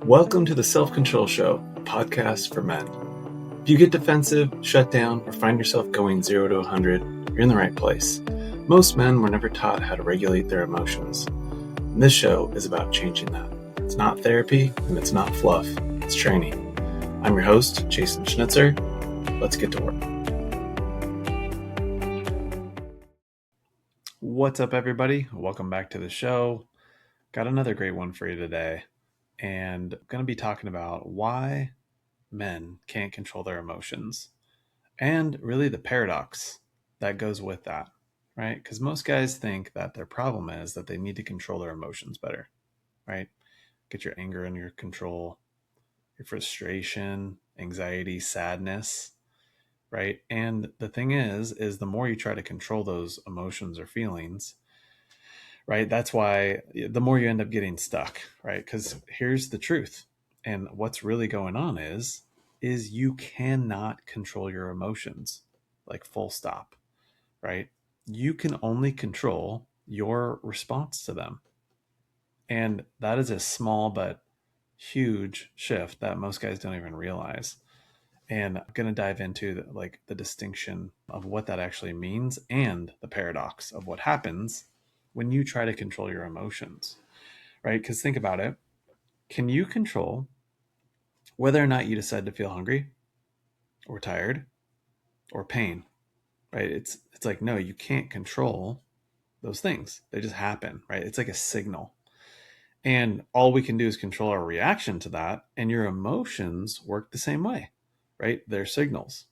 Welcome to the Self-Control Show, a podcast for men. If you get defensive, shut down, or find yourself going 0 to 100, you're in the right place. Most men were never taught how to regulate their emotions. And this show is about changing that. It's not therapy, and it's not fluff. It's training. I'm your host, Jason Schnitzer. Let's get to work. What's up, everybody? Welcome back to the show. Got another great one for you today. And I'm going to be talking about why men can't control their emotions and really the paradox that goes with that, right? Because most guys think that their problem is that they need to control their emotions better, right? Get your anger under your control, your frustration, anxiety, sadness, right? And the thing is the more you try to control those emotions or feelings, right? That's why the more you end up getting stuck, right? Because here's the truth. And what's really going on is you cannot control your emotions, like full stop, right? You can only control your response to them. And that is a small but huge shift that most guys don't even realize. And I'm going to dive into the distinction of what that actually means and the paradox of what happens when you try to control your emotions, right? Because think about it. Can you control whether or not you decide to feel hungry or tired or pain, right? It's like, no, you can't control those things. They just happen, right? It's like a signal. And all we can do is control our reaction to that. And your emotions work the same way, right? They're signals,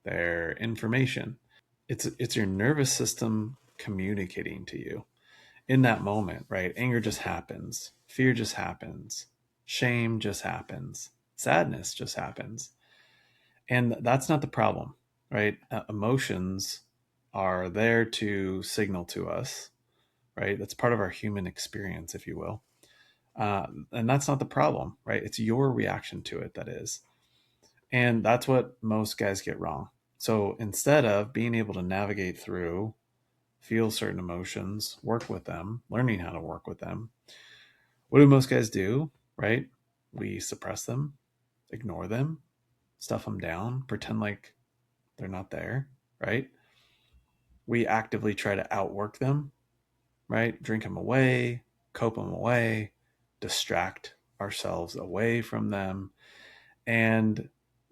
they're information. It's your nervous system communicating to you in that moment, right? Anger just happens. Fear just happens. Shame just happens. Sadness just happens. And that's not the problem, right? Emotions are there to signal to us, right? That's part of our human experience, if you will. And that's not the problem, right? It's your reaction to it that is. And that's what most guys get wrong. So instead of being able to navigate through, feel certain emotions, work with them, learning how to work with them, what do most guys do, right? We suppress them, ignore them, stuff them down, pretend like they're not there, right? We actively try to outwork them, right? Drink them away, cope them away, distract ourselves away from them. And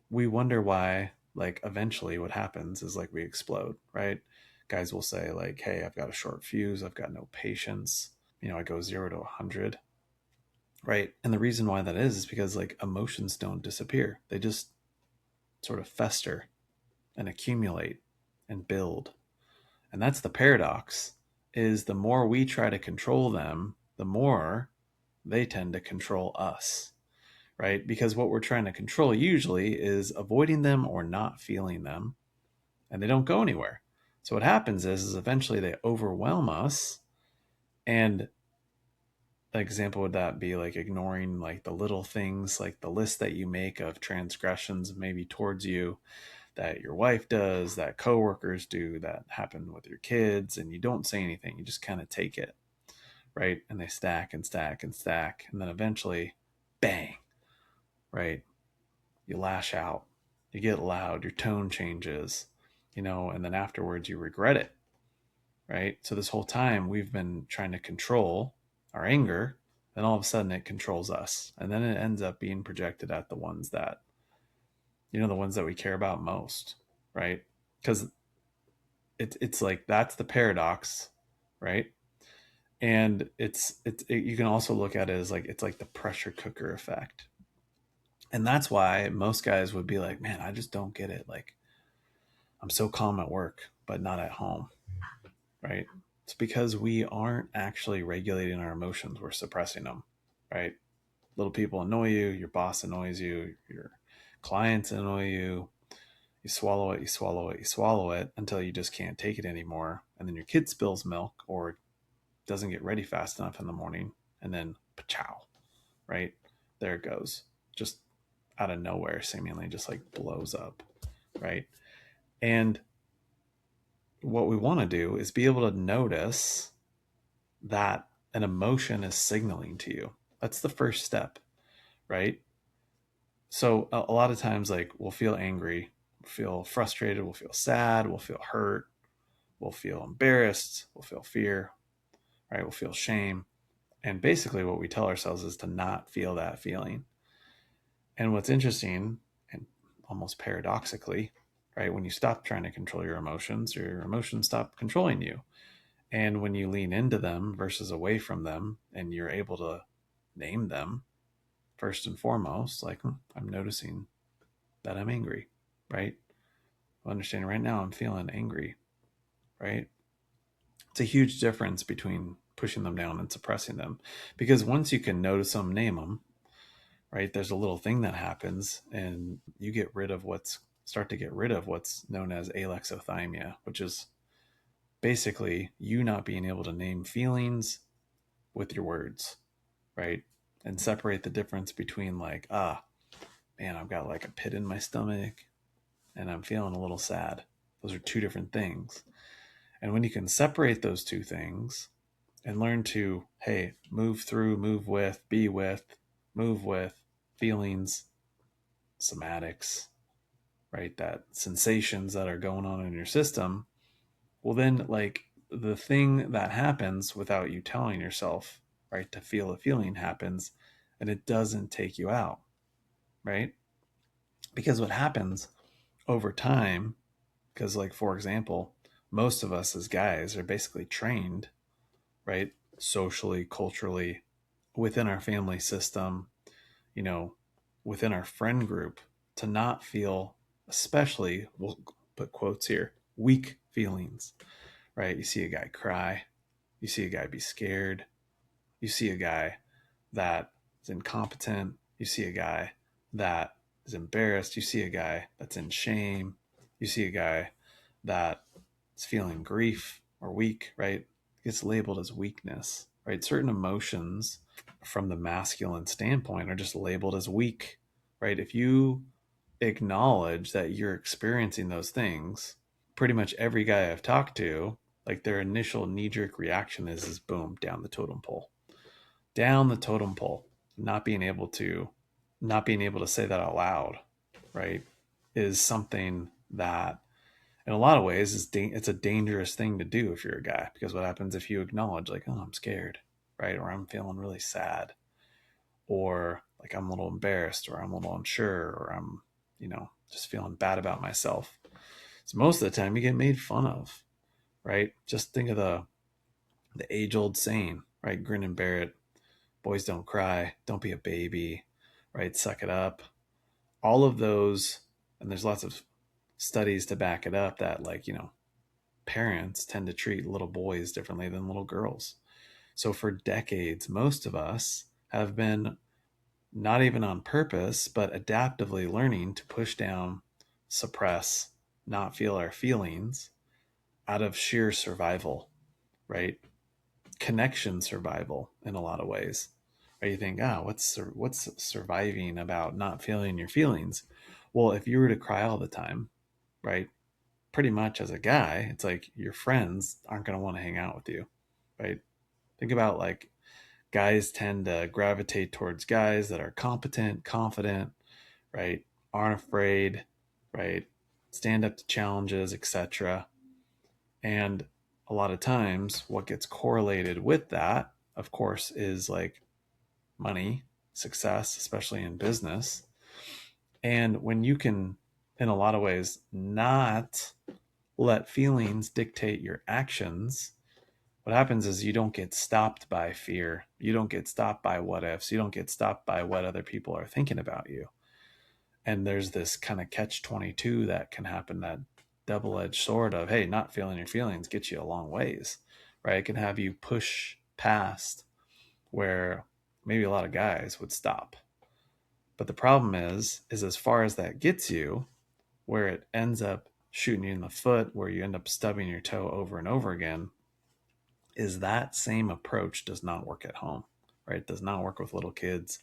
we wonder why, like, eventually what happens is we explode, right? Guys will say, like, hey, I've got a short fuse, I've got no patience, I go 0 to 100, right? And the reason why that is because emotions don't disappear, they just sort of fester and accumulate and build. And that's the paradox, is the more we try to control them, the more they tend to control us, right? Because what we're trying to control usually is avoiding them or not feeling them, and they don't go anywhere. So what happens is eventually they overwhelm us. And an example would that be like ignoring the little things, like the list that you make of transgressions maybe towards you that your wife does, that coworkers do, that happen with your kids, and you don't say anything. You just kind of take it, right? And they stack and stack and stack. And then eventually, bang, right? You lash out, you get loud, your tone changes, and then afterwards you regret it, right? So this whole time we've been trying to control our anger, then all of a sudden it controls us. And then it ends up being projected at the ones that, the ones that we care about most, right? Because it's like, that's the paradox, right? And you can also look at it as it's like the pressure cooker effect. And that's why most guys would be like, man, I just don't get it. Like, I'm so calm at work, but not at home, right? It's because we aren't actually regulating our emotions. We're suppressing them, right? Little people annoy you. Your boss annoys you. Your clients annoy you. You swallow it, you swallow it, you swallow it until you just can't take it anymore. And then your kid spills milk or doesn't get ready fast enough in the morning. And then, pachow, right? There it goes. Just out of nowhere, seemingly just blows up, right? And what we want to do is be able to notice that an emotion is signaling to you. That's the first step, right? So a lot of times, like, we'll feel angry, we'll feel frustrated, we'll feel sad, we'll feel hurt, we'll feel embarrassed, we'll feel fear, right? We'll feel shame. And basically, what we tell ourselves is to not feel that feeling. And what's interesting, and almost paradoxically, right, when you stop trying to control your emotions stop controlling you. And when you lean into them versus away from them, and you're able to name them, first and foremost, like, I'm noticing that I'm angry, right? I'm understanding right now I'm feeling angry, right? It's a huge difference between pushing them down and suppressing them. Because once you can notice them, name them, right, there's a little thing that happens, and you start to get rid of what's known as alexithymia, which is basically you not being able to name feelings with your words, right? And separate the difference between, like, man, I've got like a pit in my stomach and I'm feeling a little sad. Those are two different things. And when you can separate those two things and learn to, hey, move through, move with, be with, move with feelings, somatics, right? That sensations that are going on in your system, well, then, like, the thing that happens without you telling yourself, right, to feel a feeling happens, and it doesn't take you out, right? Because what happens over time, because, like, for example, most of us as guys are basically trained, right, socially, culturally, within our family system, you know, within our friend group, to not feel, especially, we'll put quotes here, weak feelings, right? You see a guy cry, you see a guy be scared, you see a guy that is incompetent, you see a guy that is embarrassed, you see a guy that's in shame, you see a guy that is feeling grief or weak, right? It gets labeled as weakness, right? Certain emotions from the masculine standpoint are just labeled as weak, right? If you acknowledge that you're experiencing those things, pretty much every guy I've talked to, like, their initial knee jerk reaction is boom, down the totem pole. Down the totem pole. Not being able to say that out loud, right, is something that in a lot of ways it's a dangerous thing to do if you're a guy, because what happens if you acknowledge, like, oh, I'm scared, right, or I'm feeling really sad, or like I'm a little embarrassed, or I'm a little unsure, or I'm, just feeling bad about myself. So most of the time you get made fun of, right? Just think of the age old saying, right? Grin and bear it. Boys don't cry. Don't be a baby, right? Suck it up. All of those, and there's lots of studies to back it up that, like, parents tend to treat little boys differently than little girls. So for decades, most of us have been, not even on purpose, but adaptively learning to push down, suppress, not feel our feelings out of sheer survival, right? Connection survival in a lot of ways. Right? You think, what's surviving about not feeling your feelings? Well, if you were to cry all the time, right? Pretty much as a guy, it's like your friends aren't going to want to hang out with you, right? Think about, like, guys tend to gravitate towards guys that are competent, confident, right? Aren't afraid, right? Stand up to challenges, etc. And a lot of times, what gets correlated with that, of course, is like money, success, especially in business. And when you can, in a lot of ways, not let feelings dictate your actions, what happens is you don't get stopped by fear. You don't get stopped by what ifs. You don't get stopped by what other people are thinking about you. And there's this kind of catch 22 that can happen, that double edged sword of, hey, not feeling your feelings gets you a long ways, right? It can have you push past where maybe a lot of guys would stop. But the problem is as far as that gets you, where it ends up shooting you in the foot, where you end up stubbing your toe over and over again, is that same approach does not work at home, right? It does not work with little kids.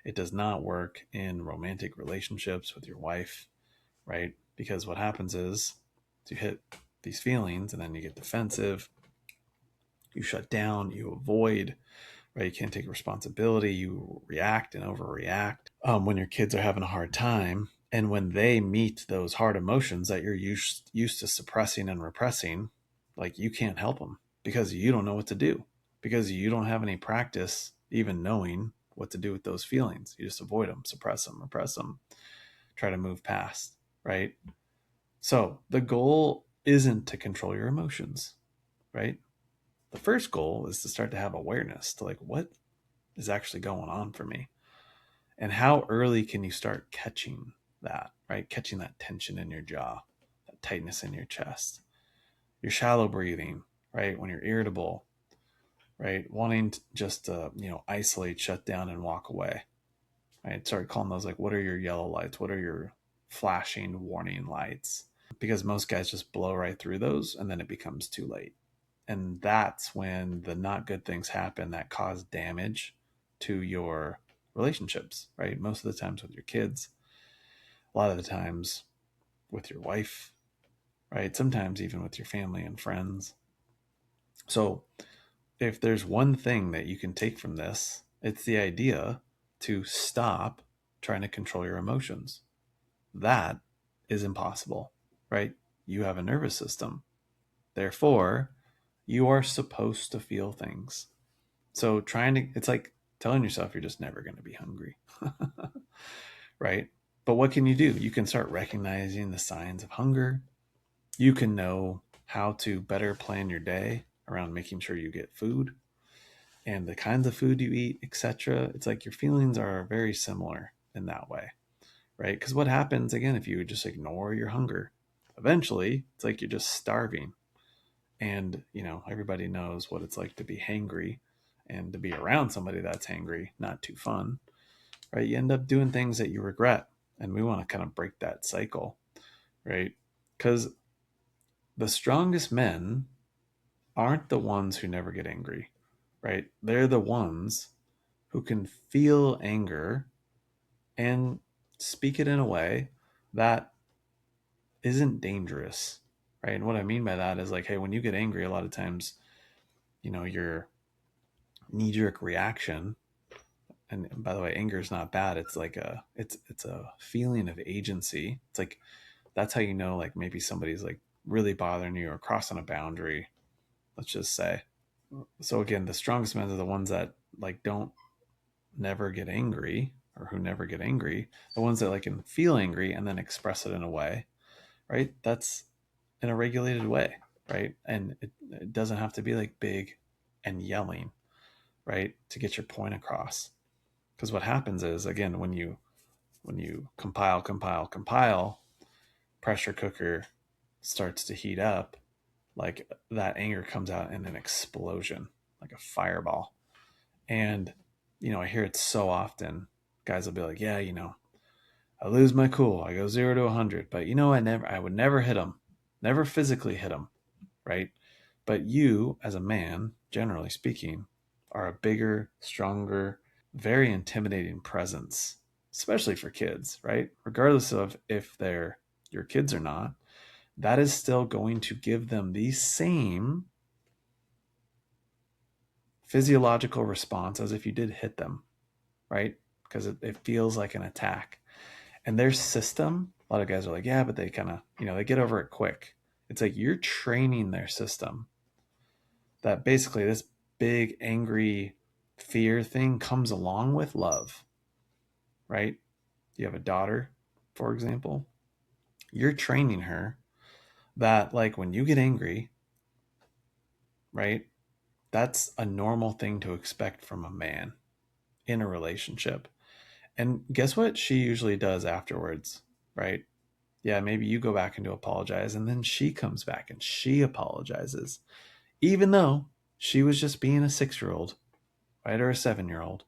It does not work in romantic relationships with your wife, right? Because what happens is you hit these feelings and then you get defensive, you shut down, you avoid, right? You can't take responsibility. You react and overreact when your kids are having a hard time. And when they meet those hard emotions that you're used to suppressing and repressing, like you can't help them because you don't know what to do, because you don't have any practice even knowing what to do with those feelings. You just avoid them, suppress them, repress them, try to move past, right? So the goal isn't to control your emotions, right? The first goal is to start to have awareness to like what is actually going on for me, and how early can you start catching that, right? Catching that tension in your jaw, that tightness in your chest, your shallow breathing, right? When you're irritable, right? Wanting to just isolate, shut down, and walk away, right? Start calling those like, what are your yellow lights? What are your flashing warning lights? Because most guys just blow right through those and then it becomes too late. And that's when the not good things happen that cause damage to your relationships, right? Most of the times with your kids, a lot of the times with your wife, right? Sometimes even with your family and friends. So if there's one thing that you can take from this, it's the idea to stop trying to control your emotions. That is impossible, right? You have a nervous system. Therefore, you are supposed to feel things. So it's like telling yourself you're just never going to be hungry, right? But what can you do? You can start recognizing the signs of hunger. You can know how to better plan your day around making sure you get food and the kinds of food you eat, etc. It's like your feelings are very similar in that way, right? Because what happens again if you just ignore your hunger? Eventually, it's like you're just starving. And, everybody knows what it's like to be hangry, and to be around somebody that's hangry, not too fun, right? You end up doing things that you regret. And we want to kind of break that cycle, right? Because the strongest men aren't the ones who never get angry, right? They're the ones who can feel anger and speak it in a way that isn't dangerous, right? And what I mean by that is like, hey, when you get angry, a lot of times, your knee jerk reaction, and by the way, anger is not bad. It's like it's a feeling of agency. It's like, that's how you know, like maybe somebody's like really bothering you or crossing a boundary, let's just say. So again, the strongest men are the ones that like don't never get angry, or who never get angry. The ones that like can feel angry and then express it in a way, right? That's in a regulated way, right? And it doesn't have to be like big and yelling, right? To get your point across. Because what happens is, again, when you compile, pressure cooker starts to heat up, like that anger comes out in an explosion, like a fireball. And I hear it so often. Guys will be like, yeah, I lose my cool, I go 0 to 100, but I would never hit them, never physically hit them, right? But you, as a man, generally speaking, are a bigger, stronger, very intimidating presence, especially for kids, right? Regardless of if they're your kids or not, that is still going to give them the same physiological response as if you did hit them, right? Because it feels like an attack. And their system, a lot of guys are like, yeah, but they kind of, they get over it quick. It's like you're training their system that basically this big, angry fear thing comes along with love, right? You have a daughter, for example, you're training her that, like, when you get angry, right, that's a normal thing to expect from a man in a relationship. And guess what she usually does afterwards, right? Yeah, maybe you go back and to apologize, and then she comes back and she apologizes, even though she was just being a 6-year old, right? Or a 7-year old,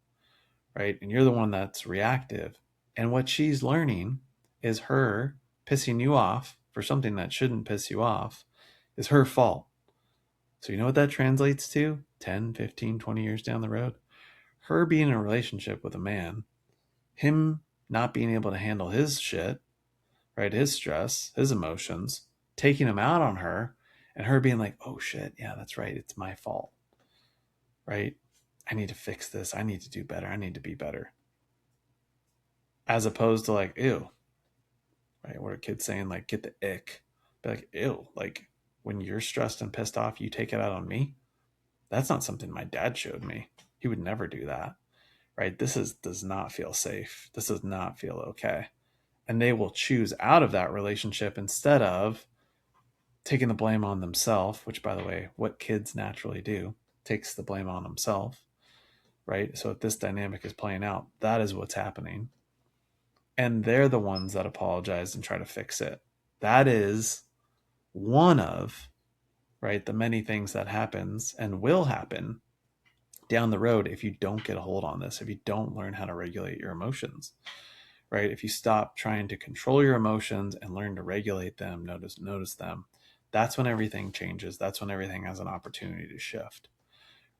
right? And you're the one that's reactive. And what she's learning is her pissing you off for something that shouldn't piss you off is her fault. So you know what that translates to 10, 15, 20 years down the road? Her being in a relationship with a man, him not being able to handle his shit, right? His stress, his emotions, taking him out on her, and her being like, oh shit, yeah, that's right. It's my fault, right? I need to fix this. I need to do better. I need to be better. As opposed to like, ew, right? What are kids saying? Like, get the ick. Be like, ew, like when you're stressed and pissed off, you take it out on me. That's not something my dad showed me. He would never do that, right? Does not feel safe. This does not feel okay. And they will choose out of that relationship instead of taking the blame on themselves, which, by the way, what kids naturally do, takes the blame on themselves, right? So if this dynamic is playing out, that is what's happening. And they're the ones that apologize and try to fix it. That is one of, right, the many things that happens and will happen down the road if you don't get a hold on this, if you don't learn how to regulate your emotions, right? If you stop trying to control your emotions and learn to regulate them, notice them, that's when everything changes. That's when everything has an opportunity to shift,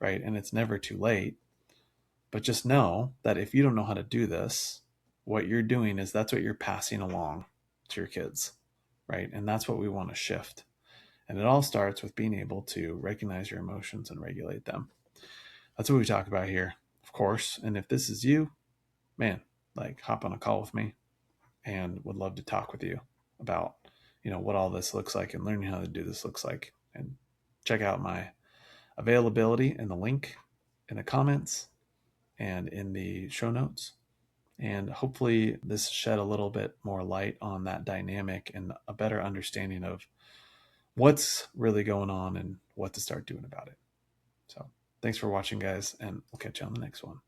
right? And it's never too late. But just know that if you don't know how to do this, what you're doing is that's what you're passing along to your kids, right? And that's what we want to shift. And it all starts with being able to recognize your emotions and regulate them. That's what we talk about here, of course. And if this is you, man, like hop on a call with me and would love to talk with you about, what all this looks like and learning how to do this looks like. And check out my availability in the link in the comments and in the show notes. And hopefully this shed a little bit more light on that dynamic and a better understanding of what's really going on and what to start doing about it. So thanks for watching, guys, and we'll catch you on the next one.